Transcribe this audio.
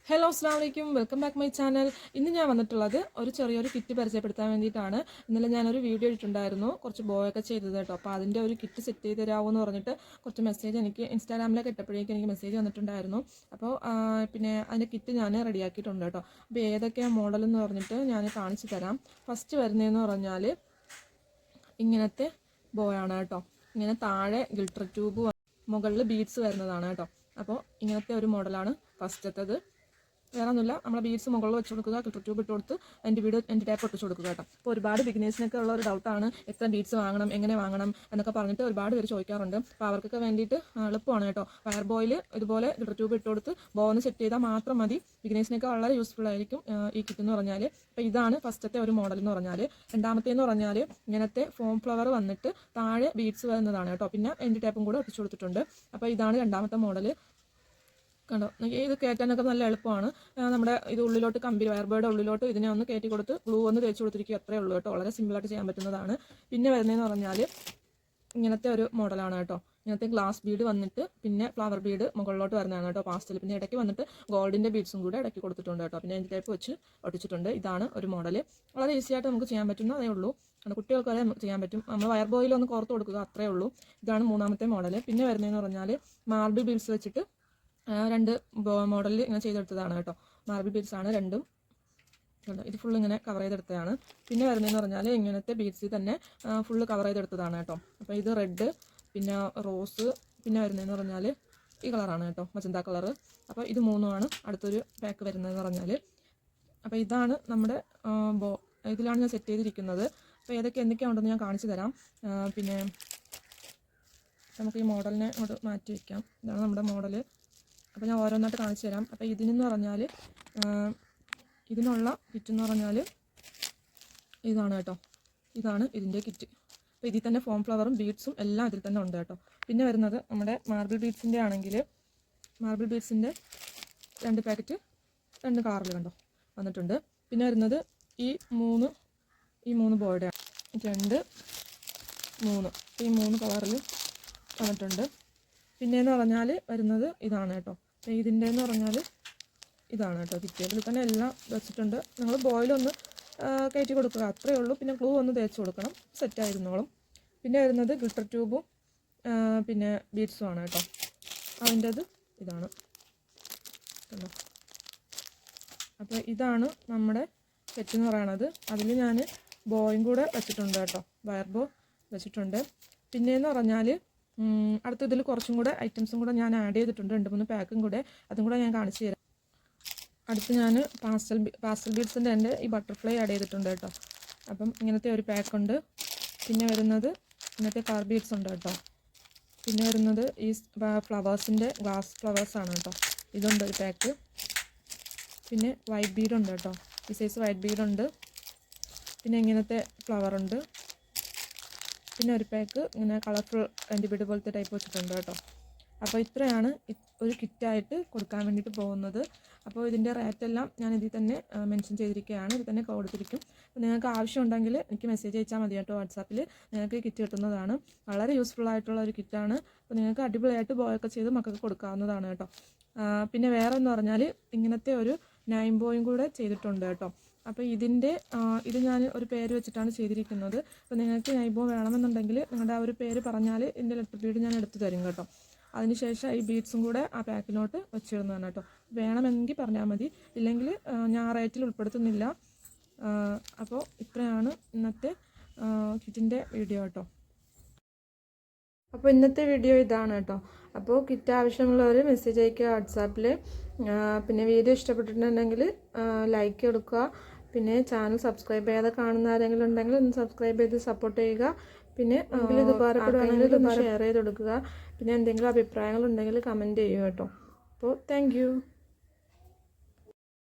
Hello അസ്സാം വലൈക്കും welcome back my channel. ഇന്ന് ഞാൻ വന്നിട്ടുള്ളത് ഒരു ചെറിയൊരു കിറ്റ് പരിചയപ്പെടുത്താൻ വേണ്ടിയിട്ടാണ്. ഇന്നലെ ഞാനൊരു വീഡിയോ ഇട്ടിട്ടുണ്ടായിരുന്നു കുറച്ച് ബോയൊക്കെ ചെയ്തത് കേട്ടോ. അപ്പോൾ അതിൻ്റെ ഒരു കിറ്റ് സെറ്റ് ചെയ്ത് തരാമോ എന്ന് പറഞ്ഞിട്ട് കുറച്ച് മെസ്സേജ് എനിക്ക് ഇൻസ്റ്റാഗ്രാമിലൊക്കെ ഇട്ടപ്പോഴേക്കും എനിക്ക് മെസ്സേജ് വന്നിട്ടുണ്ടായിരുന്നു. അപ്പോൾ പിന്നെ അതിൻ്റെ കിറ്റ് ഞാൻ റെഡിയാക്കിയിട്ടുണ്ട് കേട്ടോ. അപ്പോൾ ഏതൊക്കെയാണ് മോഡൽ എന്ന് പറഞ്ഞിട്ട് ഞാൻ കാണിച്ചു തരാം. ഫസ്റ്റ് വരുന്നതെന്ന് പറഞ്ഞാൽ ഇങ്ങനത്തെ ബോയാണ് കേട്ടോ. ഇങ്ങനെ താഴെ ഗിൽട്ടർ ട്യൂബ് മുകളിൽ ബീഡ്സ് വരുന്നതാണ് കേട്ടോ. അപ്പോൾ ഇങ്ങനത്തെ ഒരു മോഡലാണ് ഫസ്റ്റത്തത്. വേറെ ഒന്നുമില്ല, നമ്മളെ ബീഡ്സ് മുകളിൽ വെച്ച് കൊടുക്കുക, ഗിൽട്ടർ ട്യൂബ് ഇട്ട് കൊടുത്ത് എൻ്റെ ടേപ്പ് ഒട്ടിച്ച് കൊടുക്കുക കേട്ടോ. അപ്പോൾ ഒരുപാട് ബിഗിനേഴ്സിനൊക്കെ ഉള്ള ഒരു ഡൗട്ടാണ് എത്ര ബീഡ്സ് വാങ്ങണം, എങ്ങനെ വാങ്ങണം എന്നൊക്കെ പറഞ്ഞിട്ട് ഒരുപാട് പേര് ചോദിക്കാറുണ്ട്. അപ്പോൾ അവർക്കൊക്കെ വേണ്ടിയിട്ട് എളുപ്പമാണ് കേട്ടോ. ഫയർ ബോയിൽ ഇതുപോലെ ഗിൽട്ടർ ട്യൂബ് ഇട്ട് കൊടുത്ത് ബോന്ന് സെറ്റ് ചെയ്താൽ മാത്രം മതി. ബിഗിനേഴ്സിനൊക്കെ വളരെ യൂസ്ഫുൾ ആയിരിക്കും ഈ കിറ്റ് എന്ന് പറഞ്ഞാൽ. അപ്പോൾ ഇതാണ് ഫസ്റ്റത്തെ ഒരു മോഡൽ എന്ന് പറഞ്ഞാൽ. രണ്ടാമത്തേന്ന് പറഞ്ഞാൽ ഇങ്ങനത്തെ ഫോം ഫ്ലവർ വന്നിട്ട് താഴെ ബീഡ്സ് വരുന്നതാണ് കേട്ടോ. പിന്നെ എൻ്റെ ടേപ്പും കൂടെ ഒട്ടിച്ച് കൊടുത്തിട്ടുണ്ട്. അപ്പോൾ ഇതാണ് രണ്ടാമത്തെ മോഡൽ. കണ്ടോ, ഇത് കയറ്റാനൊക്കെ നല്ല എളുപ്പമാണ്. നമ്മുടെ ഇത് ഉള്ളിലോട്ട് വയർബോയുടെ ഉള്ളിലോട്ട് ഇതിനെ ഒന്ന് കയറ്റി കൊടുത്ത് ഗ്ലൂ ഒന്ന് തേച്ച് കൊടുത്തിരിക്കുക, അത്രയേ ഉള്ളൂ കേട്ടോ. വളരെ സിമ്പിളായിട്ട് ചെയ്യാൻ പറ്റുന്നതാണ്. പിന്നെ വരുന്നതെന്ന് പറഞ്ഞാൽ ഇങ്ങനത്തെ ഒരു മോഡലാണ് കേട്ടോ. ഇങ്ങനത്തെ ഗ്ലാസ് ബീഡ് വന്നിട്ട് പിന്നെ ഫ്ലവർ ബീഡ് മുകളിലോട്ട് വരുന്നതാണ് കേട്ടോ പാസ്റ്റൽ. പിന്നെ ഇടയ്ക്ക് വന്നിട്ട് ഗോൾഡിൻ്റെ ബീഡ്സും കൂടെ ഇടയ്ക്ക് കൊടുത്തിട്ടുണ്ട് കേട്ടോ. പിന്നെ എൻ്റെ ടൈപ്പ് വെച്ച് ഒട്ടിച്ചിട്ടുണ്ട്. ഇതാണ് ഒരു മോഡൽ. വളരെ ഈസി ആയിട്ട് നമുക്ക് ചെയ്യാൻ പറ്റുന്നതേ ഉള്ളൂ. കുട്ടികൾക്ക് വരെ ചെയ്യാൻ പറ്റും. നമ്മൾ വയർ ബോയിൽ ഒന്ന് കോർത്ത് കൊടുക്കുക, അത്രയേ ഉള്ളൂ. ഇതാണ് മൂന്നാമത്തെ മോഡൽ. പിന്നെ വരുന്നതെന്ന് പറഞ്ഞാൽ മാർബിൾ ബീഡ്സ് വെച്ചിട്ട് രണ്ട് മോഡലിൽ ഇങ്ങനെ ചെയ്തെടുത്തതാണ് കേട്ടോ. മാർബിൾ ബീഡ്സ് ആണ് രണ്ടും. ഇത് ഫുൾ ഇങ്ങനെ കവർ ചെയ്തെടുത്തതാണ്. പിന്നെ വരുന്നതെന്ന് പറഞ്ഞാൽ ഇങ്ങനത്തെ ബീഡ്സിൽ തന്നെ ഫുള്ള് കവർ ചെയ്തെടുത്തതാണ് കേട്ടോ. അപ്പോൾ ഇത് റെഡ്, പിന്നെ റോസ്, പിന്നെ വരുന്നതെന്ന് പറഞ്ഞാൽ ഈ കളറാണ് കേട്ടോ, മജന്ത കളറ്. അപ്പോൾ ഇത് മൂന്നുമാണ് അടുത്തൊരു പാക്ക് വരുന്നതെന്ന് പറഞ്ഞാൽ. അപ്പോൾ ഇതാണ് നമ്മുടെ ഇതിലാണ് ഞാൻ സെറ്റ് ചെയ്തിരിക്കുന്നത്. അപ്പോൾ എന്തൊക്കെയാണ് ഉണ്ടെന്ന് ഞാൻ കാണിച്ചു തരാം. പിന്നെ നമുക്ക് ഈ മോഡലിനെ അങ്ങോട്ട് മാറ്റി വയ്ക്കാം. ഇതാണ് നമ്മുടെ മോഡൽ. അപ്പോൾ ഞാൻ ഓരോന്നായിട്ട് കാണിച്ചു തരാം. അപ്പോൾ ഇതിനെന്ന് പറഞ്ഞാൽ ഇതിനുള്ള കിറ്റ് എന്ന് പറഞ്ഞാൽ ഇതാണ് കേട്ടോ. ഇതാണ് ഇതിൻ്റെ കിറ്റ്. അപ്പോൾ ഇതിൽ തന്നെ ഫോം ഫ്ലവറും ബീഡ്സും എല്ലാം ഇതിൽ തന്നെ ഉണ്ട് കേട്ടോ. പിന്നെ വരുന്നത് നമ്മുടെ മാർബിൾ ബീഡ്സിൻ്റെ ആണെങ്കിൽ മാർബിൾ ബീഡ്സിൻ്റെ 2 പാക്കറ്റ് 2 കളറിൽ കണ്ടോ വന്നിട്ടുണ്ട്. പിന്നെ വരുന്നത് ഈ മൂന്ന് ബോയുടെ 2, 3 ഈ 3 കളറിൽ വന്നിട്ടുണ്ട്. പിന്നെയെന്ന് പറഞ്ഞാൽ വരുന്നത് ഇതാണ് കേട്ടോ. ഇതിൻ്റെ എന്ന് പറഞ്ഞാൽ ഇതാണ് കേട്ടോ കിറ്റ്. ഇതിൽ തന്നെ എല്ലാം വെച്ചിട്ടുണ്ട്. നിങ്ങൾ ബോയിലൊന്ന് കയറ്റി കൊടുക്കുക, അത്രയേ ഉള്ളൂ. പിന്നെ ഗ്ലൂ ഒന്ന് തേച്ച് കൊടുക്കണം, സെറ്റായിരുന്നോളും. പിന്നെ വരുന്നത് ഗിൽട്ടർ ട്യൂബും പിന്നെ ബീഡ്സും ആണ് കേട്ടോ. അതിൻ്റെത് ഇതാണ് കണ്ടോ. അപ്പോൾ ഇതാണ് നമ്മുടെ സെറ്റ് എന്ന് പറയണത്. അതിൽ ഞാൻ ബോയും കൂടെ വെച്ചിട്ടുണ്ട് കേട്ടോ, വയർ ബോ വെച്ചിട്ടുണ്ട്. പിന്നെയെന്ന് പറഞ്ഞാൽ അടുത്ത ഇതിൽ കുറച്ചും കൂടെ ഐറ്റംസും കൂടെ ഞാൻ ആഡ് ചെയ്തിട്ടുണ്ട്, 2-3 പാക്കും കൂടെ. അതും കൂടെ ഞാൻ കാണിച്ചു തരാം. അടുത്ത് ഞാൻ പാസ്റ്റൽ ബീഡ്സിൻ്റെ എൻ്റെ ഈ ബട്ടർഫ്ലൈ ആഡ് ചെയ്തിട്ടുണ്ട് കേട്ടോ. അപ്പം ഇങ്ങനത്തെ ഒരു പാക്കുണ്ട്. പിന്നെ വരുന്നത് ഇങ്ങനത്തെ കളർ ബീഡ്സ് ഉണ്ട് കേട്ടോ. പിന്നെ വരുന്നത് ഈ ഫ്ലവേഴ്സിൻ്റെ ഗ്ലാസ് ഫ്ലവേഴ്സാണ് കേട്ടോ. ഇതുണ്ട് ഒരു പാക്ക്. പിന്നെ വൈറ്റ് ബീഡുണ്ട് കേട്ടോ, ഈ സൈസ് വൈറ്റ് ബീഡുണ്ട്. പിന്നെ ഇങ്ങനത്തെ ഫ്ലവറുണ്ട്. പിന്നെ ഒരു പാക്ക് ഇങ്ങനെ കളർഫുൾ ബീഡ് പോലത്തെ ടൈപ്പ് വെച്ചിട്ടുണ്ട് കേട്ടോ. അപ്പോൾ ഇത്രയാണ് ഒരു കിറ്റായിട്ട് കൊടുക്കാൻ വേണ്ടിയിട്ട് പോകുന്നത്. അപ്പോൾ ഇതിൻ്റെ റേറ്റെല്ലാം ഞാൻ ഇതിൽ തന്നെ മെൻഷൻ ചെയ്തിരിക്കുകയാണ്, ഇതിൽ തന്നെ കൊടുത്തിരിക്കും. അപ്പോൾ നിങ്ങൾക്ക് ആവശ്യമുണ്ടെങ്കിൽ എനിക്ക് മെസ്സേജ് അയച്ചാൽ മതി കേട്ടോ. വാട്സാപ്പിൽ നിങ്ങൾക്ക് കിറ്റ് കിട്ടുന്നതാണ്. വളരെ യൂസ്ഫുൾ ആയിട്ടുള്ള ഒരു കിറ്റാണ്. അപ്പോൾ നിങ്ങൾക്ക് അടിപൊളിയായിട്ട് ബോയൊക്കെ ചെയ്ത് മക്കൾക്ക് കൊടുക്കാവുന്നതാണ് കേട്ടോ. പിന്നെ വേറെ എന്ന് പറഞ്ഞാൽ ഇങ്ങനത്തെ ഒരു 9 ബോയും കൂടെ ചെയ്തിട്ടുണ്ട് കേട്ടോ. അപ്പോൾ ഇത് ഞാൻ ഒരു പേര് വെച്ചിട്ടാണ് ചെയ്തിരിക്കുന്നത്. അപ്പോൾ നിങ്ങൾക്ക് നൈബോ വേണമെന്നുണ്ടെങ്കിൽ നിങ്ങളുടെ ആ ഒരു പേര് പറഞ്ഞാൽ ഇതിൻ്റെ ലെറ്റർ ബീഡ് ഞാൻ എടുത്തു തരും കേട്ടോ. അതിനുശേഷം ഈ ബീഡ്സും കൂടെ ആ പാക്കിനോട്ട് വെച്ചിടുന്നതാണ് കേട്ടോ. വേണമെങ്കിൽ പറഞ്ഞാൽ മതി, ഇല്ലെങ്കിൽ ഞാൻ റേറ്റിൽ ഉൾപ്പെടുത്തുന്നില്ല. അപ്പോൾ ഇത്രയാണ് ഇന്നത്തെ കിറ്റിൻ്റെ വീഡിയോ കേട്ടോ. അപ്പോൾ ഇന്നത്തെ വീഡിയോ ഇതാണ് കേട്ടോ. അപ്പോൾ കിറ്റ് ആവശ്യമുള്ളവർ മെസ്സേജ് അയയ്ക്കുക വാട്സാപ്പിൽ. പിന്നെ വീഡിയോ ഇഷ്ടപ്പെട്ടിട്ടുണ്ടെങ്കിൽ ലൈക്ക് കൊടുക്കുക. പിന്നെ ചാനൽ സബ്സ്ക്രൈബ് ചെയ്യാതെ കാണുന്ന ആരെങ്കിലും ഉണ്ടെങ്കിൽ ഒന്ന് സബ്സ്ക്രൈബ് ചെയ്ത് സപ്പോർട്ട് ചെയ്യുക. പിന്നെ ഇത് ഉപകാരപ്പെടുകയാണെങ്കിൽ ഒന്ന് ഷെയർ ചെയ്ത് കൊടുക്കുക. പിന്നെ എന്തെങ്കിലും അഭിപ്രായങ്ങളുണ്ടെങ്കിൽ കമൻറ്റ് ചെയ്യുക കേട്ടോ. അപ്പോൾ താങ്ക്